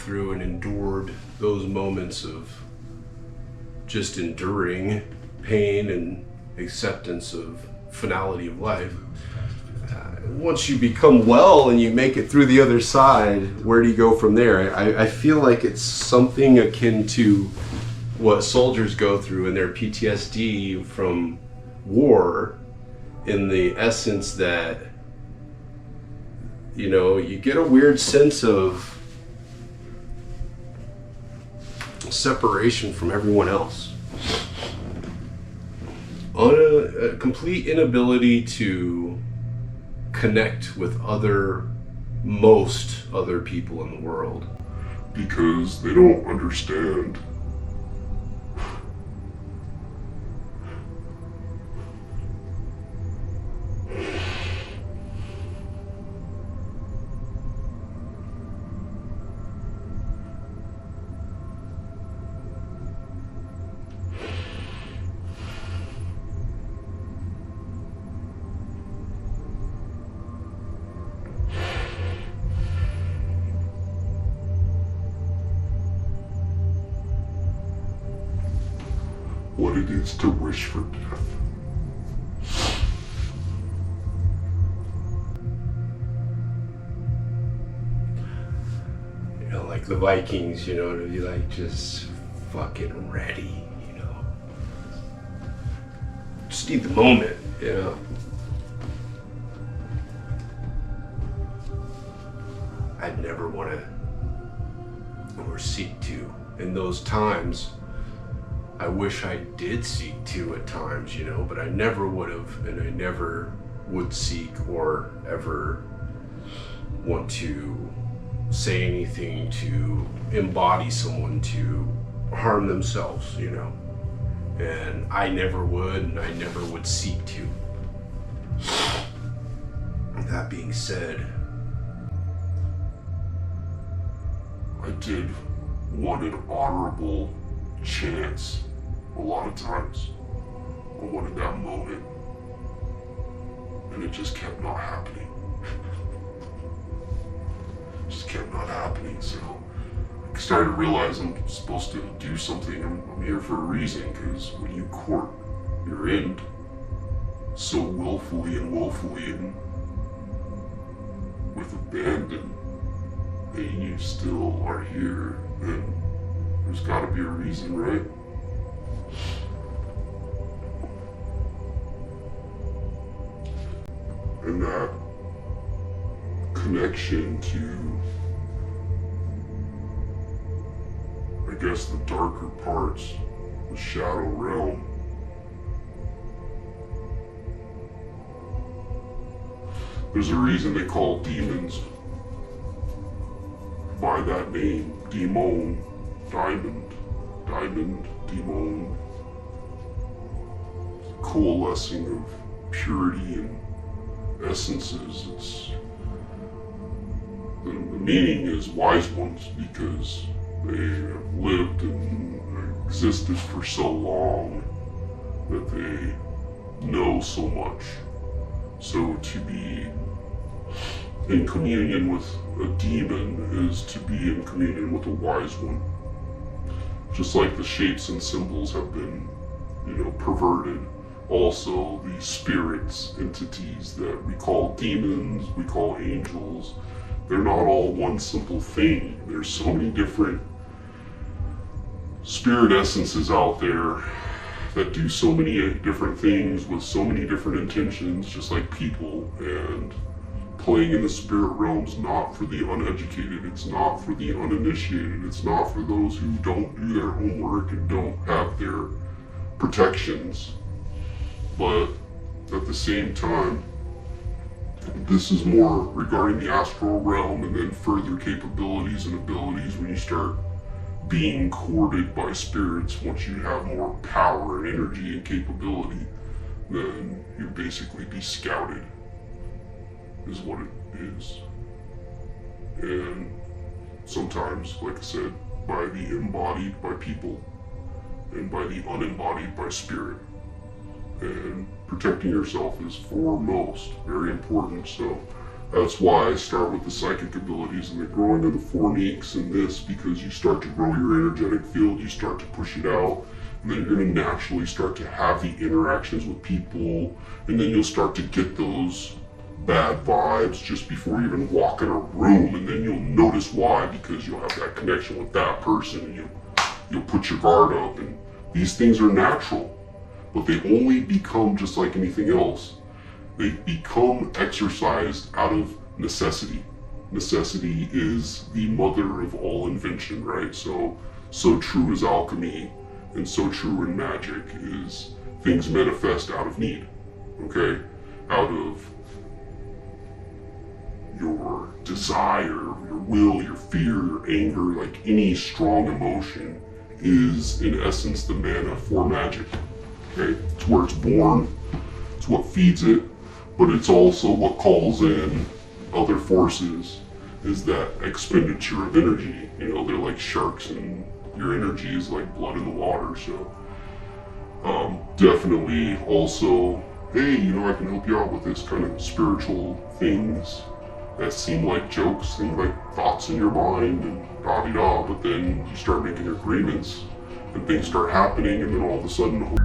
through and endured those moments of just enduring pain and acceptance of finality of life. Once you become well and you make it through the other side, where do you go from there? I feel like it's something akin to what soldiers go through in their PTSD from war, in the essence that, you know, you get a weird sense of separation from everyone else. A complete inability to connect with most other people in the world. Because they don't understand. What it is to wish for death. You know, like the Vikings, you know, to be like just fucking ready, you know. Just need the moment, you know. I'd never want to or seek to in those times. I wish I did seek to at times, you know, but I never would have, and I never would seek or ever want to say anything to embody someone to harm themselves, you know. And I never would, and I never would seek to. That being said, I did want an honorable chance a lot of times. I wanted that moment, and it just kept not happening. Just kept not happening. So I started to realize I'm supposed to do something. I'm here for a reason, because when you court your end so willfully and woefully and with abandon, and you still are here, then there's gotta be a reason, right? And that connection to, I guess, the darker parts, the shadow realm, there's a reason they call demons by that name. Demon, diamond, demon. Coalescing of purity and essences. It's the meaning is wise ones, because they have lived and existed for so long that they know so much. So to be in communion with a demon is to be in communion with a wise one. Just like the shapes and symbols have been, perverted. Also, the spirits, entities that we call demons, we call angels, they're not all one simple thing. There's so many different spirit essences out there that do so many different things with so many different intentions, just like people. And playing in the spirit realm's not for the uneducated, it's not for the uninitiated, it's not for those who don't do their homework and don't have their protections. But at the same time, this is more regarding the astral realm, and then further capabilities and abilities when you start being courted by spirits. Once you have more power and energy and capability, then you basically be scouted, is what it is. And sometimes, like I said, by the embodied by people, and by the unembodied by spirit. And protecting yourself is foremost, very important. So That's why I start with the psychic abilities and they grow into the formics and this, because you start to grow your energetic field, you start to push it out, and then you're going to naturally start to have the interactions with people, and then you'll start to get those bad vibes just before you even walk in a room, and then you'll notice why, because you'll have that connection with that person, and you'll put your guard up, and these things are natural, but they only become just like anything else. They become exercised out of necessity. Necessity is the mother of all invention, right? So true is alchemy, and so true in magic is things manifest out of need, okay? Out of your desire, your will, your fear, your anger, like any strong emotion is in essence the mana for magic, okay? It's where it's born, it's what feeds it, but it's also what calls in other forces, is that expenditure of energy. You know, they're like sharks and your energy is like blood in the water, so definitely also, hey, you know, I can help you out with this kind of spiritual things that seem like jokes, seem like thoughts in your mind and da-di-da, but then you start making agreements and things start happening and then all of a sudden